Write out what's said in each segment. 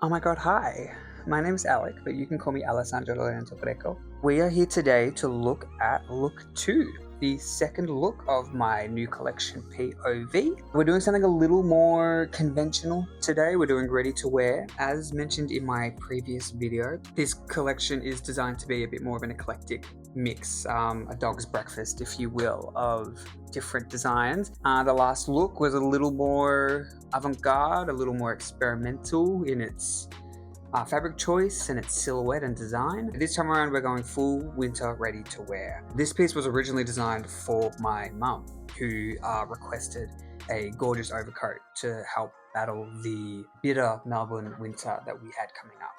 Oh my god, hi. My name is Alec, but you can call me Alessandro Lorenzo Greco. We are here today to look at look 2, the second look of my new collection POV. We're doing something a little more conventional today. We're doing ready to wear. As mentioned in my previous video, this collection is designed to be a bit more of an eclectic mix, a dog's breakfast, if you will, of different designs. The last look was a little more avant-garde, a little more experimental in its fabric choice and its silhouette and design. This time around we're going full winter ready to wear. This piece was originally designed for my mum, who requested a gorgeous overcoat to help battle the bitter Melbourne winter that we had coming up.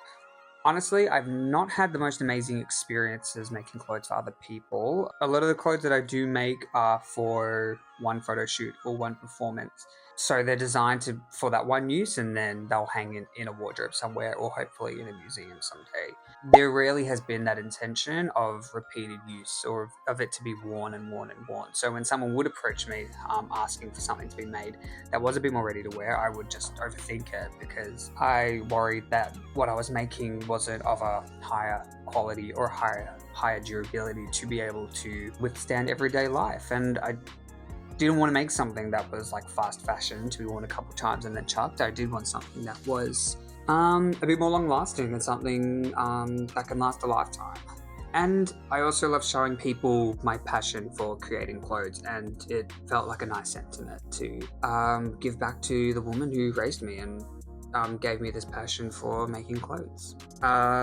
Honestly, I've not had the most amazing experiences making clothes for other people. A lot of the clothes that I do make are for one photo shoot or one performance. So they're designed for that one use, and then they'll hang in a wardrobe somewhere, or hopefully in a museum someday. There rarely has been that intention of repeated use or of it to be worn and worn and worn. So when someone would approach me asking for something to be made that was a bit more ready to wear, I would just overthink it because I worried that what I was making wasn't of a higher quality or higher durability to be able to withstand everyday life. And I didn't want to make something that was like fast fashion to be worn a couple times and then chucked. I did want something that was a bit more long lasting and something that can last a lifetime. And I also love showing people my passion for creating clothes, and it felt like a nice sentiment to give back to the woman who raised me and gave me this passion for making clothes.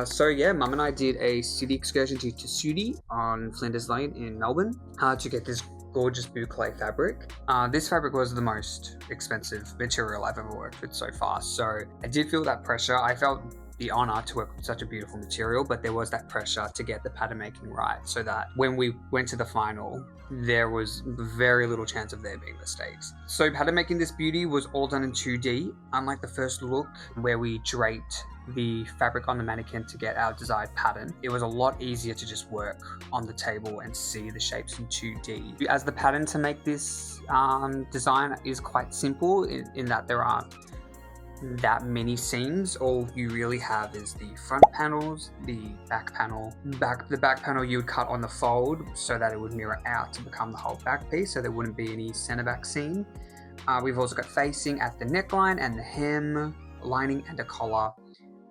So yeah, Mum and I did a city excursion to Sudi on Flinders Lane in Melbourne to get this gorgeous boucle fabric. This fabric was the most expensive material I've ever worked with so far, so I did feel that pressure. I felt the honor to work with such a beautiful material, but there was that pressure to get the pattern making right so that when we went to the final, there was very little chance of there being mistakes. So pattern making this beauty was all done in 2D, unlike the first look where we draped the fabric on the mannequin to get our desired pattern. It was a lot easier to just work on the table and see the shapes in 2D. As the pattern to make this design is quite simple in that there aren't that many seams. All you really have is the front panels, the back panel. The back panel you would cut on the fold so that it would mirror out to become the whole back piece, so there wouldn't be any center back seam. We've also got facing at the neckline and the hem, lining and a collar,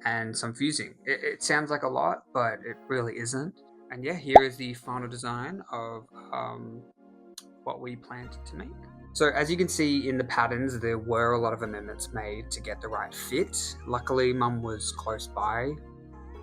and some fusing. It sounds like a lot, but it really isn't. And yeah, here is the final design of what we planned to make. So as you can see in the patterns, there were a lot of amendments made to get the right fit. Luckily, Mum was close by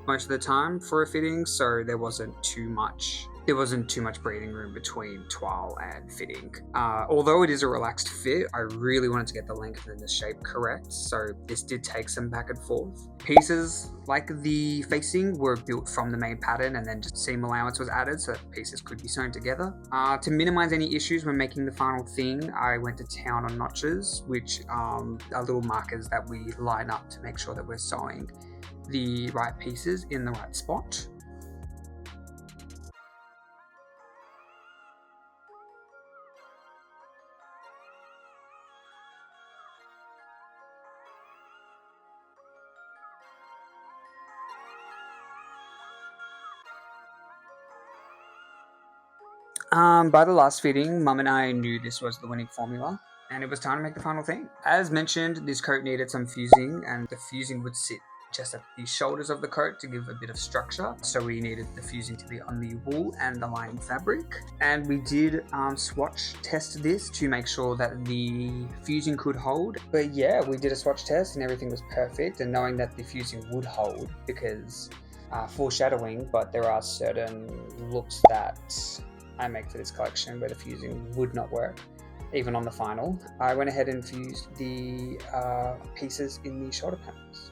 most of the time for a fitting, so there wasn't too much breathing room between toile and fitting. Although it is a relaxed fit, I really wanted to get the length and the shape correct, so this did take some back and forth. Pieces like the facing were built from the main pattern, and then just seam allowance was added so that pieces could be sewn together. To minimize any issues when making the final thing, I went to town on notches, which are little markers that we line up to make sure that we're sewing the right pieces in the right spot. By the last fitting, Mum and I knew this was the winning formula, and it was time to make the final thing. As mentioned, this coat needed some fusing, and the fusing would sit just at the shoulders of the coat to give a bit of structure. So we needed the fusing to be on the wool and the lining fabric. And we did swatch test this to make sure that the fusing could hold. But yeah, we did a swatch test and everything was perfect. And knowing that the fusing would hold, because foreshadowing, but there are certain looks that I make for this collection where the fusing would not work, even on the final. I went ahead and fused the pieces in the shoulder panels.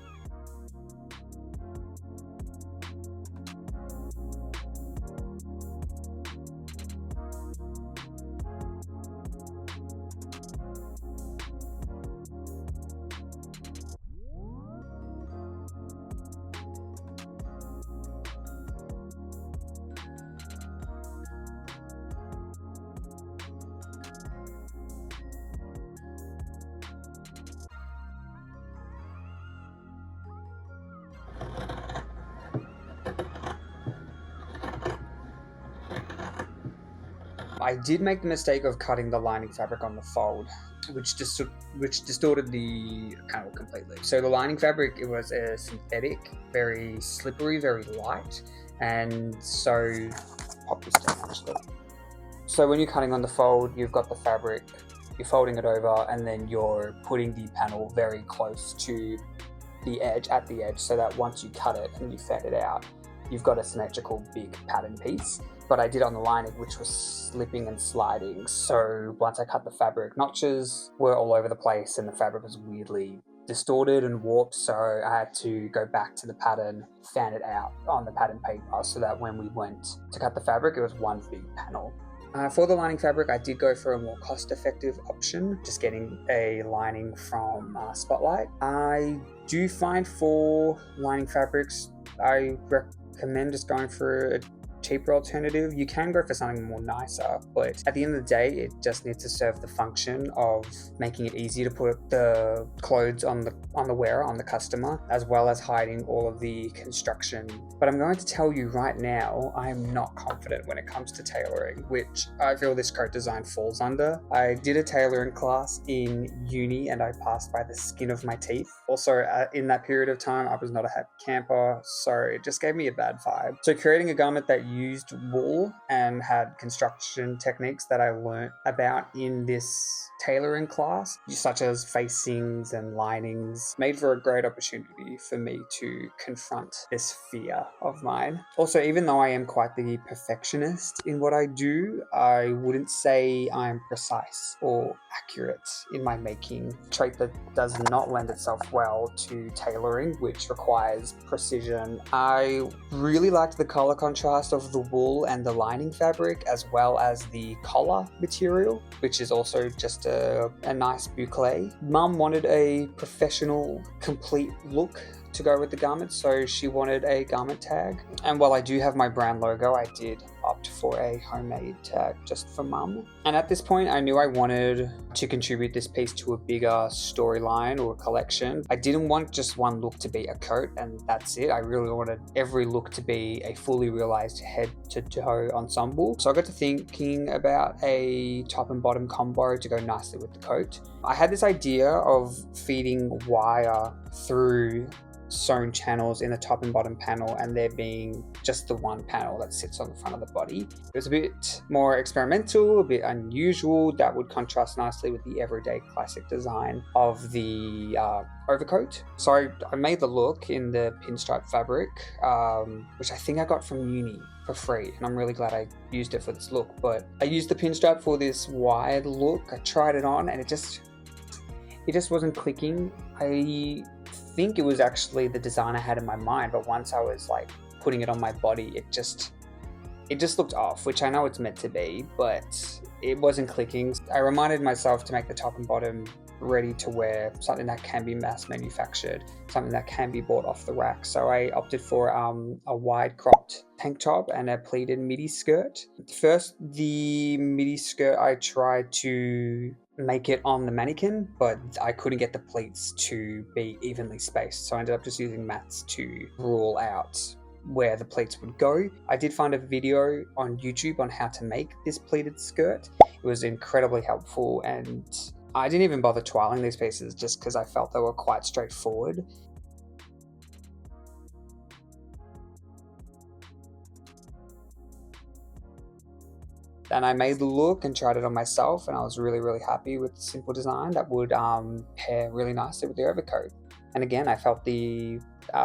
I did make the mistake of cutting the lining fabric on the fold, which distorted the panel completely. So the lining fabric, it was a synthetic, very slippery, very light, and so pop this down actually. So when you're cutting on the fold, you've got the fabric, you're folding it over, and then you're putting the panel very close to the edge, at the edge, so that once you cut it and you fan it out, you've got a symmetrical big pattern piece. But I did on the lining, which was slipping and sliding. So once I cut the fabric, notches were all over the place and the fabric was weirdly distorted and warped. So I had to go back to the pattern, fan it out on the pattern paper, so that when we went to cut the fabric, it was one big panel. For the lining fabric, I did go for a more cost-effective option, just getting a lining from Spotlight. I do find for lining fabrics, I recommend just going for a cheaper alternative. You can go for something more nicer, but at the end of the day, it just needs to serve the function of making it easy to put the clothes on the wearer, on the customer, as well as hiding all of the construction. But I'm going to tell you right now, I am not confident when it comes to tailoring, which I feel this coat design falls under. I did a tailoring class in uni and I passed by the skin of my teeth. Also, in that period of time, I was not a happy camper, so it just gave me a bad vibe. So creating a garment that used wool and had construction techniques that I learnt about in this tailoring class, such as facings and linings, made for a great opportunity for me to confront this fear of mine. Also, even though I am quite the perfectionist in what I do, I wouldn't say I'm precise or accurate in my making, a trait that does not lend itself well to tailoring, which requires precision. I really liked the color contrast of the wool and the lining fabric, as well as the collar material, which is also just a nice boucle. Mum wanted a professional, complete look to go with the garment, so she wanted a garment tag. And while I do have my brand logo, I did opt for a homemade tag just for Mum. And at this point, I knew I wanted to contribute this piece to a bigger storyline or collection. I didn't want just one look to be a coat and that's it. I really wanted every look to be a fully realized head to toe ensemble. So I got to thinking about a top and bottom combo to go nicely with the coat. I had this idea of feeding wire through sewn channels in the top and bottom panel, and there being just the one panel that sits on the front of the body. It was a bit more experimental, a bit unusual, that would contrast nicely with the everyday classic design of the overcoat. So I made the look in the pinstripe fabric, which I think I got from uni for free, and I'm really glad I used it for this look. But I used the pinstripe for this wide look. I tried it on and it just wasn't clicking. I think it was actually the design I had in my mind, but once I was like putting it on my body, it just looked off, which I know it's meant to be, but it wasn't clicking. I reminded myself to make the top and bottom ready to wear, something that can be mass manufactured, something that can be bought off the rack. So I opted for a wide cropped tank top and a pleated midi skirt. First, the midi skirt, I tried to make it on the mannequin, but I couldn't get the pleats to be evenly spaced, so I ended up just using mats to rule out where the pleats would go. I did find a video on YouTube on how to make this pleated skirt. It was incredibly helpful, and I didn't even bother twiling these pieces just because I felt they were quite straightforward. And I made the look and tried it on myself, and I was really, really happy with the simple design that would pair really nicely with the overcoat. And again, I felt the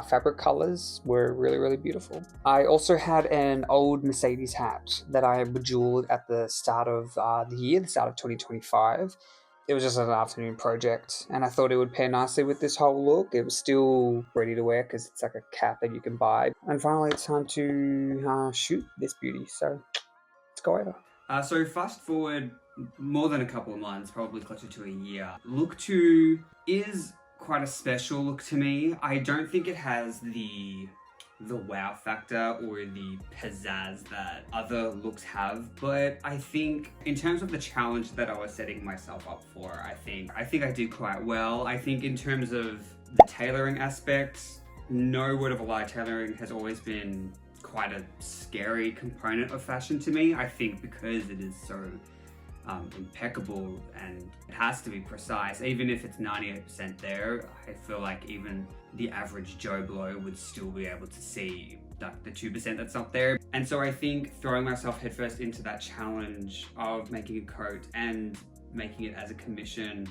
fabric colors were really, really beautiful. I also had an old Mercedes hat that I bejeweled at the start of the year, the start of 2025. It was just an afternoon project, and I thought it would pair nicely with this whole look. It was still ready to wear because it's like a cap that you can buy. And finally, it's time to shoot this beauty, so let's go over. So fast forward more than a couple of months, probably closer to a year. Look 2 is quite a special look to me. I don't think it has the wow factor or the pizzazz that other looks have, but I think in terms of the challenge that I was setting myself up for, I think I did quite well. I think in terms of the tailoring aspects, no word of a lie, tailoring has always been quite a scary component of fashion to me. I think because it is so impeccable and it has to be precise, even if it's 98% there, I feel like even the average Joe Blow would still be able to see like the 2% that's up there. And so I think throwing myself headfirst into that challenge of making a coat and making it as a commission,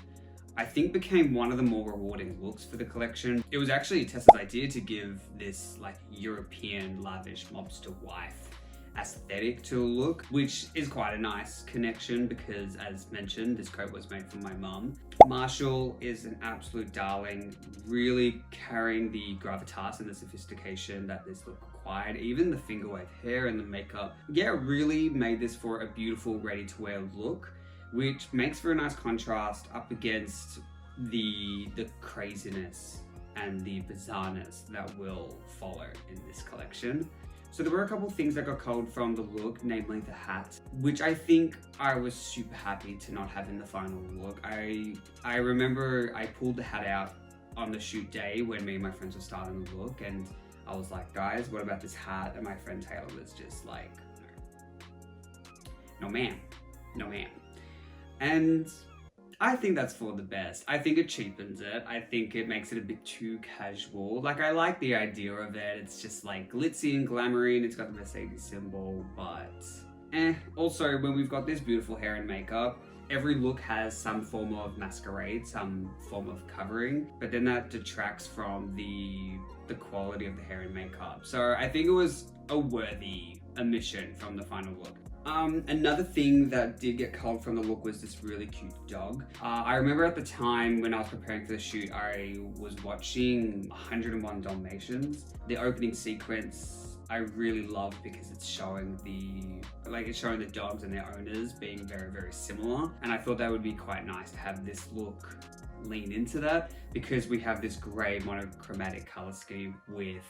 I think became one of the more rewarding looks for the collection. It was actually Tessa's idea to give this like European lavish mobster wife aesthetic to a look, which is quite a nice connection because, as mentioned, this coat was made for my mum. Marshall is an absolute darling, really carrying the gravitas and the sophistication that this look required. Even the finger wave hair and the makeup, yeah, really made this for a beautiful ready-to-wear look, which makes for a nice contrast up against the craziness and the bizarreness that will follow in this collection. So there were a couple of things that got culled from the look, namely the hat, which I think I was super happy to not have in the final look. I remember I pulled the hat out on the shoot day when me and my friends were styling the look, and I was like, guys, what about this hat? And my friend Taylor was just like, no ma'am, no ma'am. And I think that's for the best. I think it cheapens it. I think it makes it a bit too casual. Like, I like the idea of it. It's just like glitzy and glamoury and it's got the Mercedes symbol, but Also, when we've got this beautiful hair and makeup, every look has some form of masquerade, some form of covering, but then that detracts from the quality of the hair and makeup. So I think it was a worthy omission from the final look. Another thing that did get culled from the look was this really cute dog. I remember at the time when I was preparing for the shoot, I was watching 101 Dalmatians. The opening sequence I really love because it's showing the dogs and their owners being very, very similar. And I thought that would be quite nice to have this look lean into that, because we have this gray monochromatic color scheme with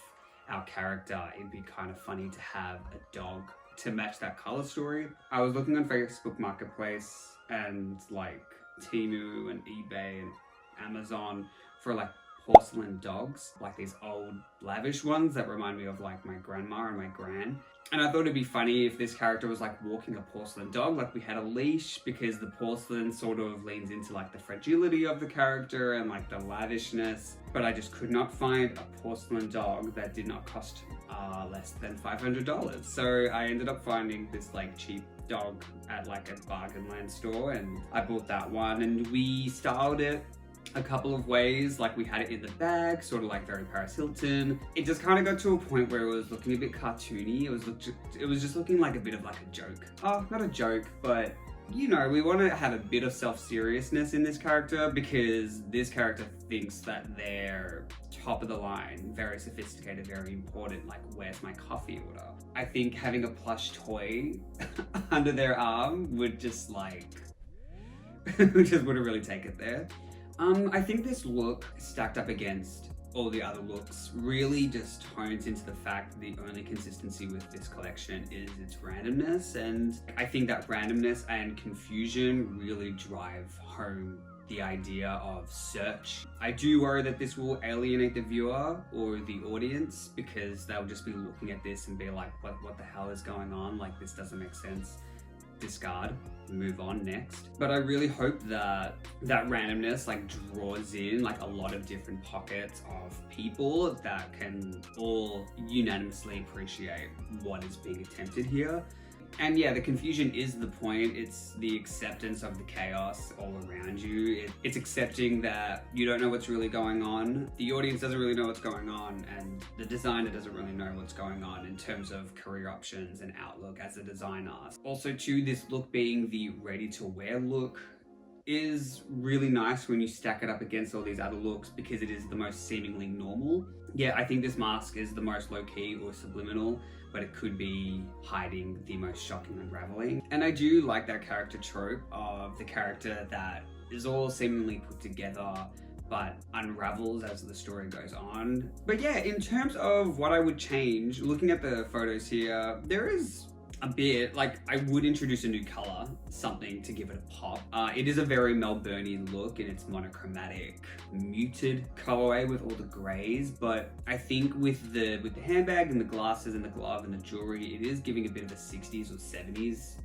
our character. It'd be kind of funny to have a dog to match that color story. I was looking on Facebook Marketplace and like Temu and eBay and Amazon for like porcelain dogs, like these old lavish ones that remind me of like my grandma and my gran. And I thought it'd be funny if this character was like walking a porcelain dog, like we had a leash, because the porcelain sort of leans into like the fragility of the character and like the lavishness. But I just could not find a porcelain dog that did not cost less than $500. So I ended up finding this like cheap dog at like a bargain land store, and I bought that one, and we styled it a couple of ways. Like, we had it in the bag, sort of like very Paris Hilton. It just kind of got to a point where it was looking a bit cartoony. It was just looking like a bit of like a joke. Oh, not a joke, but you know, we want to have a bit of self-seriousness in this character, because this character thinks that they're top of the line, very sophisticated, very important, like, where's my coffee order? I think having a plush toy under their arm would just like, just wouldn't really take it there. I think this look, stacked up against all the other looks, really just tones into the fact that the only consistency with this collection is its randomness, and I think that randomness and confusion really drive home the idea of search. I do worry that this will alienate the viewer or the audience, because they'll just be looking at this and be like, what the hell is going on? Like, this doesn't make sense. Discard, move on, next. But I really hope that that randomness like draws in like a lot of different pockets of people that can all unanimously appreciate what is being attempted here. And yeah, the confusion is the point. It's the acceptance of the chaos all around you. It's accepting that you don't know what's really going on. The audience doesn't really know what's going on, and the designer doesn't really know what's going on in terms of career options and outlook as a designer. Also too, this look being the ready-to-wear look is really nice when you stack it up against all these other looks, because it is the most seemingly normal. Yeah, I think this mask is the most low-key or subliminal, but it could be hiding the most shocking unraveling. And I do like that character trope of the character that is all seemingly put together but unravels as the story goes on. But yeah, in terms of what I would change, looking at the photos here, there is a bit. Like, I would introduce a new color, something to give it a pop. It is a very Melburnian look in its monochromatic, muted colorway with all the grays, but I think with the handbag and the glasses and the glove and the jewelry, it is giving a bit of a 60s or 70s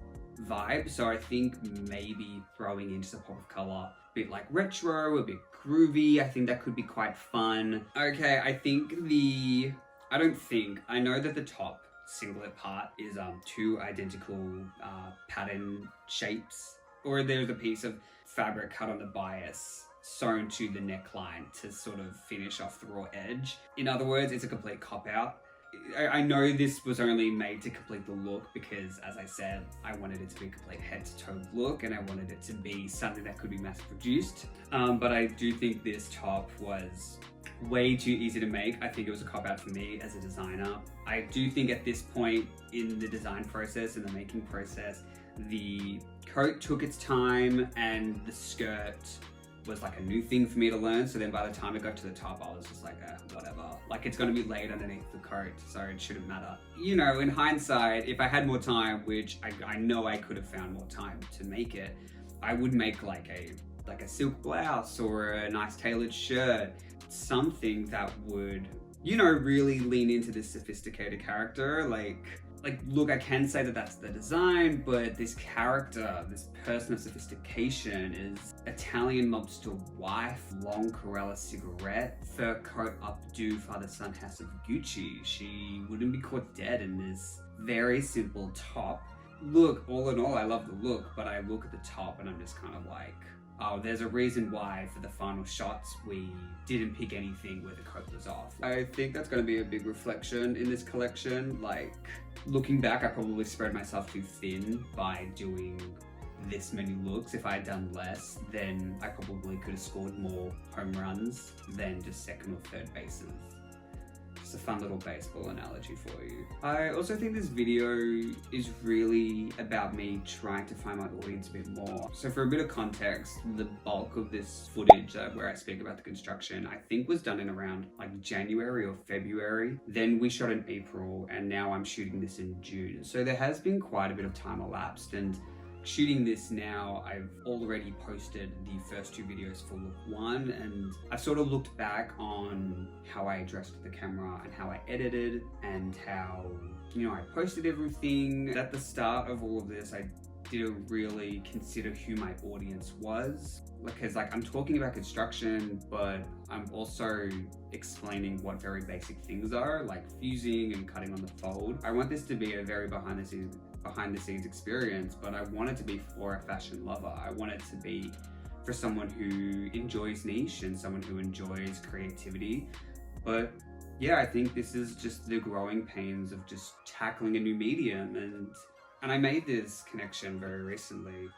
vibe. So I think maybe throwing in just a pop of color, a bit like retro, a bit groovy, I think that could be quite fun. Okay, I know that the top singlet part is two identical pattern shapes, or there's a piece of fabric cut on the bias sewn to the neckline to sort of finish off the raw edge. In other words, it's a complete cop-out. I know this was only made to complete the look because, as I said, I wanted it to be a complete head-to-toe look and I wanted it to be something that could be mass-produced. But I do think this top was way too easy to make. I think it was a cop-out for me as a designer. I do think at this point in the design process, in the making process, the coat took its time and the skirt was like a new thing for me to learn. So then by the time it got to the top, I was just like, whatever. Like, it's going to be laid underneath the coat, so it shouldn't matter. You know, in hindsight, if I had more time, which I know I could have found more time to make it, I would make like a silk blouse or a nice tailored shirt, something that would, you know, really lean into this sophisticated character. Like, look, I can say that that's the design, but this character, this person of sophistication is Italian mobster wife, long Corella cigarette, fur coat updo father-son house of Gucci. She wouldn't be caught dead in this very simple top. Look, all in all, I love the look, but I look at the top and I'm just kind of like, oh, there's a reason why for the final shots we didn't pick anything where the coat was off. I think that's going to be a big reflection in this collection. Like, looking back, I probably spread myself too thin by doing this many looks. If I had done less, then I probably could have scored more home runs than just second or third bases. Just a fun little baseball analogy for you. I also think this video is really about me trying to find my audience a bit more. So for a bit of context, the bulk of this footage where I speak about the construction, I think was done in around like January or February. Then we shot in April and now I'm shooting this in June. So there has been quite a bit of time elapsed, and shooting this now, I've already posted the first two videos for look one, and I've sort of looked back on how I addressed the camera and how I edited and how, you know, I posted everything. At the start of all of this, I didn't really consider who my audience was, because like I'm talking about construction, but I'm also explaining what very basic things are, like fusing and cutting on the fold. I want this to be a very behind the scenes experience, but I want it to be for a fashion lover. I want it to be for someone who enjoys niche and someone who enjoys creativity. But yeah, I think this is just the growing pains of just tackling a new medium, and I made this connection very recently.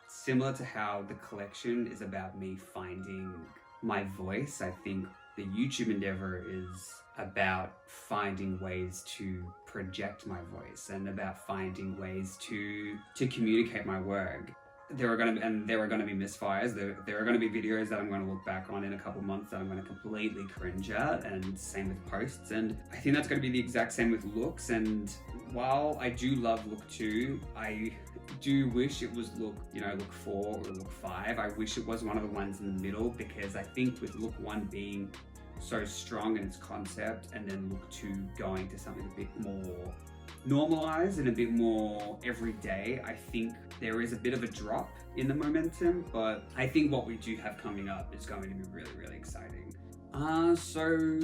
Similar to how the collection is about me finding my voice, I think the YouTube endeavor is about finding ways to project my voice and about finding ways to communicate my work. There are going to be misfires. There are going to be videos that I'm going to look back on in a couple months that I'm going to completely cringe at, and same with posts. And I think that's going to be the exact same with looks. And while I do love look 2, I do wish it was look 4 or look 5. I wish it was one of the ones in the middle, because I think with look 1 being so strong in its concept and then look 2 going to something a bit more normalized and a bit more everyday, I think there is a bit of a drop in the momentum, but I think what we do have coming up is going to be really, really exciting. So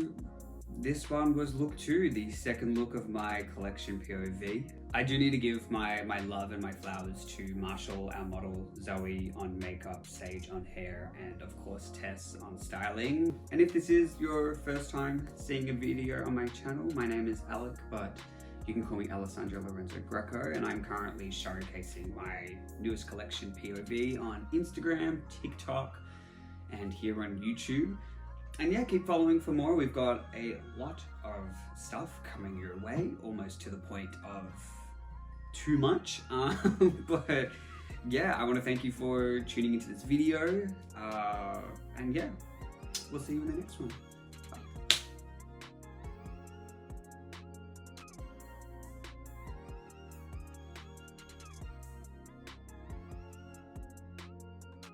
this one was look 2, the second look of my collection POV. I do need to give my love and my flowers to Marshall, our model, Zoe on makeup, Sage on hair, and of course Tess on styling. And if this is your first time seeing a video on my channel, my name is Alec, but you can call me Alessandro Lorenzo Greco, and I'm currently showcasing my newest collection POV on Instagram, TikTok, and here on YouTube. And yeah, keep following for more. We've got a lot of stuff coming your way, almost to the point of too much. But yeah, I want to thank you for tuning into this video. And yeah, we'll see you in the next one.